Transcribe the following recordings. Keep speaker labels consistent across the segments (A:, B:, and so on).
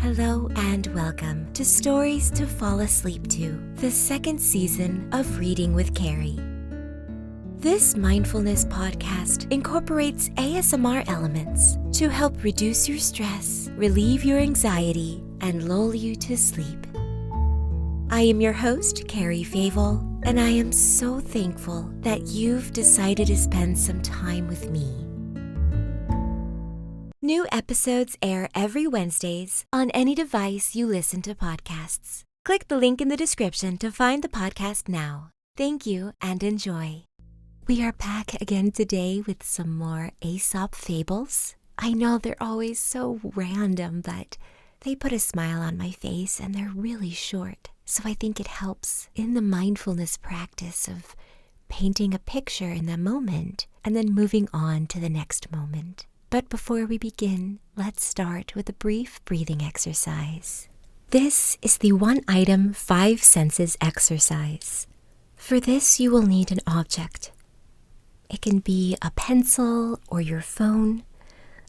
A: Hello and welcome to Stories to Fall Asleep To, the second season of Reading with Cari. This Mindfulness Podcast incorporates ASMR elements to help reduce your stress, relieve your anxiety, and lull you to sleep. I am your host, Cari Favole, and I am so thankful that you've decided to spend some time with me. New episodes air every Wednesdays on any device you listen to podcasts. Click the link in the description to find the podcast now. Thank you and enjoy. We are back again today with some more Aesop Fables. I know they're always so random, but they put a smile on my face and they're really short. So I think it helps in the mindfulness practice of painting a picture in the moment and then moving on to the next moment. But before we begin, let's start with a brief breathing exercise. This is the 1-item 5 senses exercise. For this, you will need an object. It can be a pencil or your phone.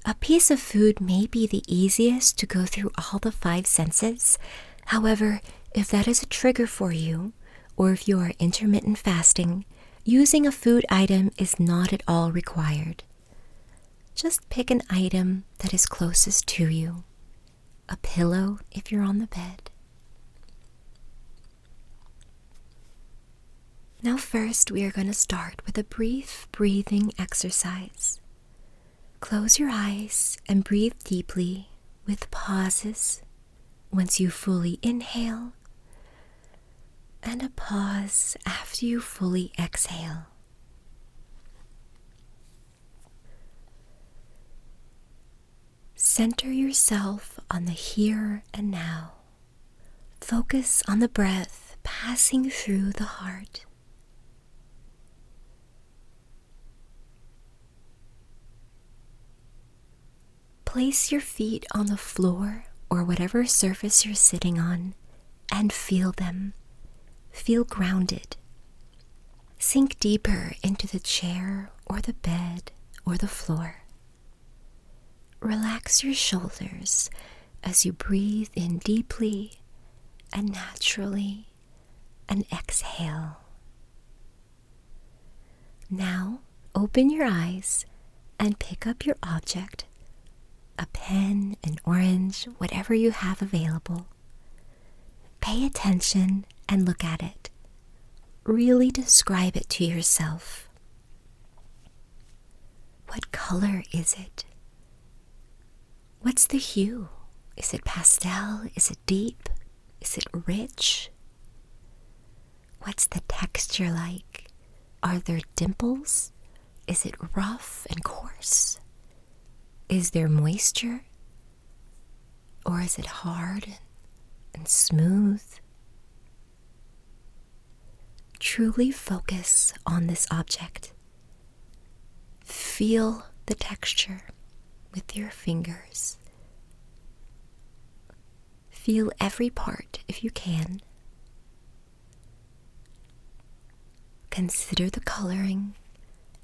A: A piece of food may be the easiest to go through all the 5 senses. However, if that is a trigger for you, or if you are intermittent fasting, using a food item is not at all required. Just pick an item that is closest to you. A pillow if you're on the bed. Now first, we are going to start with a brief breathing exercise. Close your eyes and breathe deeply with pauses once you fully inhale and a pause after you fully exhale. Center yourself on the here and now. Focus on the breath passing through the heart. Place your feet on the floor or whatever surface you're sitting on and feel them. Feel grounded. Sink deeper into the chair or the bed or the floor. Relax your shoulders as you breathe in deeply and naturally and exhale. Now open your eyes and pick up your object, a pen, an orange, whatever you have available. Pay attention and look at it. Really describe it to yourself. What color is it? What's the hue? Is it pastel? Is it deep? Is it rich? What's the texture like? Are there dimples? Is it rough and coarse? Is there moisture? Or is it hard and smooth? Truly focus on this object. Feel the texture with your fingers. Feel every part if you can. Consider the coloring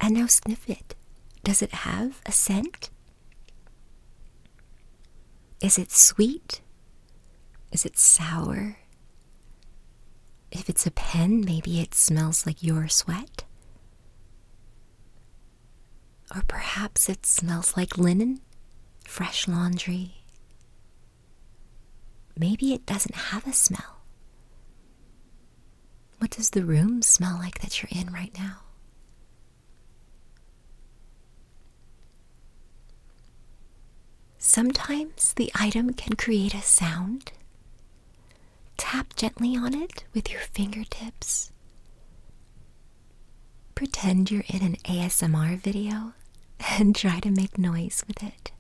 A: and now sniff it. Does it have a scent? Is it sweet? Is it sour? If it's a pen, maybe it smells like your sweat. Or perhaps it smells like linen, fresh laundry. Maybe it doesn't have a smell. What does the room smell like that you're in right now? Sometimes the item can create a sound. Tap gently on it with your fingertips. Pretend you're in an ASMR video and try to make noise with it.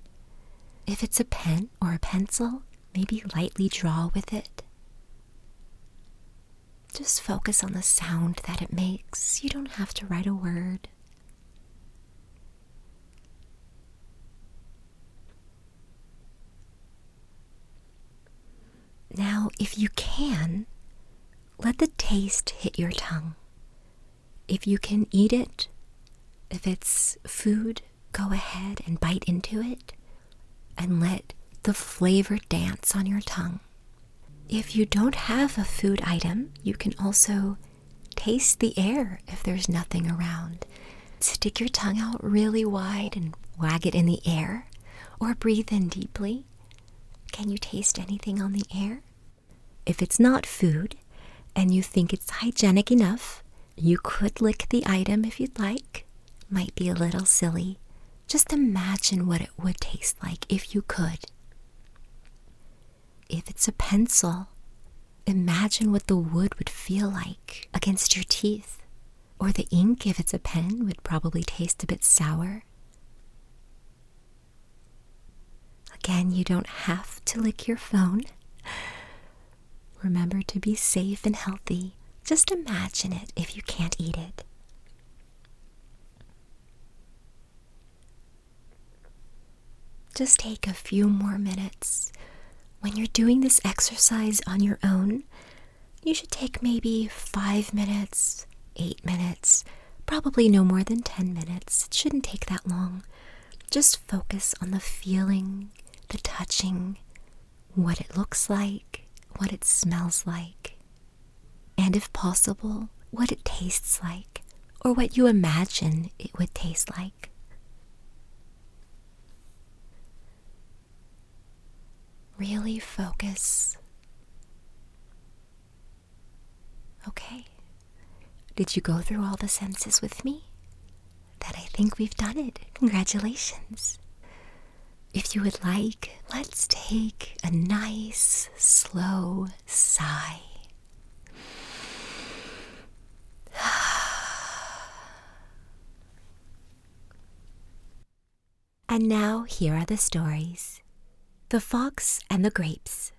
A: If it's a pen or a pencil, maybe lightly draw with it. Just focus on the sound that it makes. You don't have to write a word. Now, if you can, let the taste hit your tongue. If you can eat it, if it's food, go ahead and bite into it and let the flavor dance on your tongue. If you don't have a food item, you can also taste the air if there's nothing around. Stick your tongue out really wide and wag it in the air, or breathe in deeply. Can you taste anything on the air? If it's not food, and you think it's hygienic enough, you could lick the item if you'd like. Might be a little silly. Just imagine what it would taste like if you could. If it's a pencil, imagine what the wood would feel like against your teeth. Or the ink, if it's a pen, would probably taste a bit sour. Again, you don't have to lick your phone. Remember to be safe and healthy. Just imagine it if you can't eat it. Just take a few more minutes. When you're doing this exercise on your own, you should take maybe 5 minutes, 8 minutes, probably no more than 10 minutes. It shouldn't take that long. Just focus on the feeling, the touching, what it looks like, what it smells like, and if possible, what it tastes like, or what you imagine it would taste like. Really focus. Okay. Did you go through all the senses with me? Then I think we've done it. Congratulations. If you would like, let's take a nice, slow sigh. And now here are the stories. The Fox and the Grapes.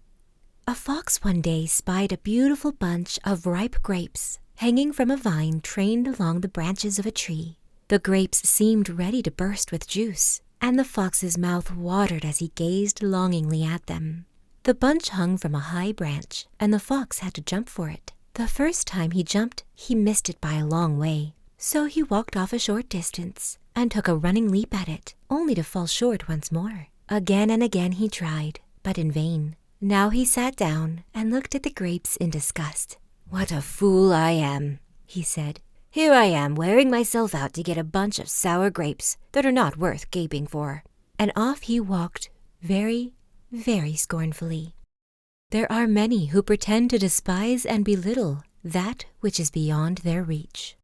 A: A fox one day spied a beautiful bunch of ripe grapes hanging from a vine trained along the branches of a tree. The grapes seemed ready to burst with juice, and the fox's mouth watered as he gazed longingly at them. The bunch hung from a high branch, and the fox had to jump for it. The first time he jumped, he missed it by a long way, so he walked off a short distance and took a running leap at it, only to fall short once more. Again and again he tried, but in vain. Now he sat down and looked at the grapes in disgust. "What a fool I am," he said. "Here I am wearing myself out to get a bunch of sour grapes that are not worth gaping for." And off he walked, very, very scornfully. There are many who pretend to despise and belittle that which is beyond their reach.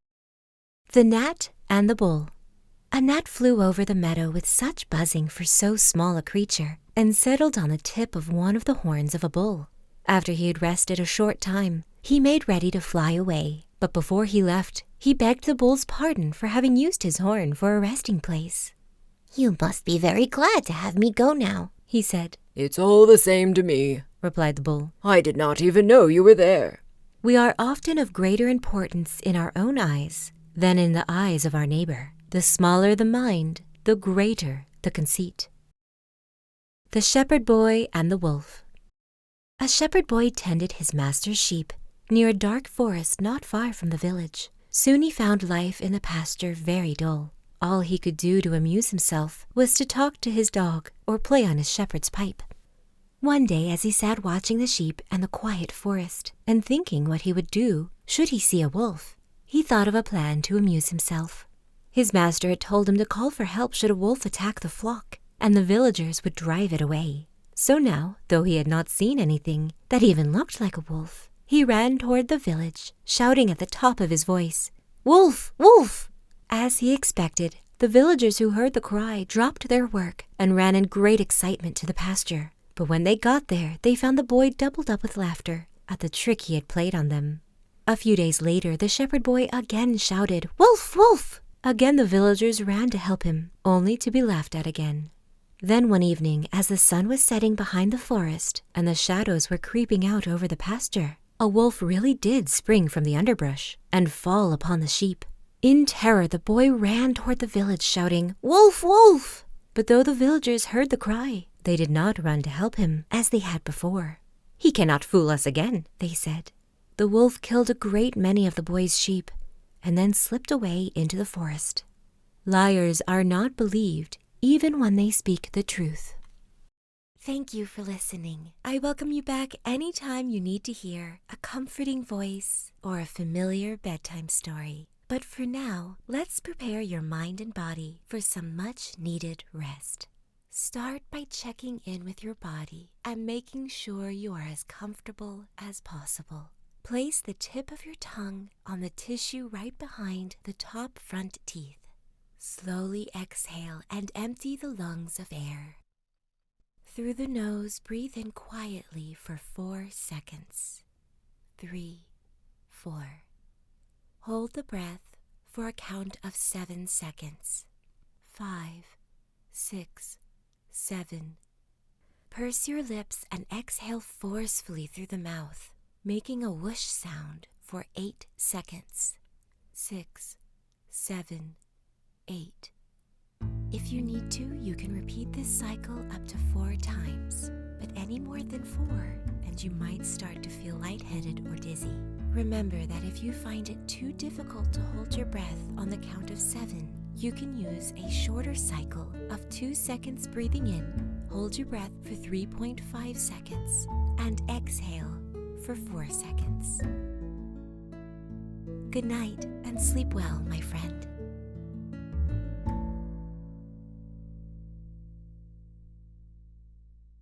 A: The Gnat and the Bull. A gnat flew over the meadow with such buzzing for so small a creature, and settled on the tip of one of the horns of a bull. After he had rested a short time, he made ready to fly away, but before he left, he begged the bull's pardon for having used his horn for a resting place. "You must be very glad to have me go now," he said.
B: "It's all the same to me,"
A: replied the bull.
B: "I did not even know you were there."
A: We are often of greater importance in our own eyes than in the eyes of our neighbor. The smaller the mind, the greater the conceit. The Shepherd Boy and the Wolf. A shepherd boy tended his master's sheep near a dark forest not far from the village. Soon he found life in the pasture very dull. All he could do to amuse himself was to talk to his dog or play on his shepherd's pipe. One day, as he sat watching the sheep and the quiet forest, and thinking what he would do should he see a wolf, he thought of a plan to amuse himself. His master had told him to call for help should a wolf attack the flock, and the villagers would drive it away. So now, though he had not seen anything that even looked like a wolf, he ran toward the village, shouting at the top of his voice, "Wolf! Wolf!" As he expected, the villagers who heard the cry dropped their work and ran in great excitement to the pasture. But when they got there, they found the boy doubled up with laughter at the trick he had played on them. A few days later, the shepherd boy again shouted, "Wolf! Wolf!" Again the villagers ran to help him, only to be laughed at again. Then one evening, as the sun was setting behind the forest and the shadows were creeping out over the pasture, a wolf really did spring from the underbrush and fall upon the sheep. In terror, the boy ran toward the village, shouting, "Wolf! Wolf!" But though the villagers heard the cry, they did not run to help him as they had before. "He cannot fool us again," they said. The wolf killed a great many of the boy's sheep and then slipped away into the forest. Liars are not believed even when they speak the truth. Thank you for listening. I welcome you back anytime you need to hear a comforting voice or a familiar bedtime story. But for now, let's prepare your mind and body for some much-needed rest. Start by checking in with your body and making sure you are as comfortable as possible. Place the tip of your tongue on the tissue right behind the top front teeth. Slowly exhale and empty the lungs of air. Through the nose, breathe in quietly for 4 seconds. 3, 4. Hold the breath for a count of 7 seconds. 5, 6, 7. Purse your lips and exhale forcefully through the mouth, making a whoosh sound for 8 seconds. 6, 7, 8. If you need to, you can repeat this cycle up to 4 times, but any more than 4, and you might start to feel lightheaded or dizzy. Remember that if you find it too difficult to hold your breath on the count of 7, you can use a shorter cycle of 2 seconds breathing in, hold your breath for 3.5 seconds, and exhale for 4 seconds. Good night and sleep well, my friend.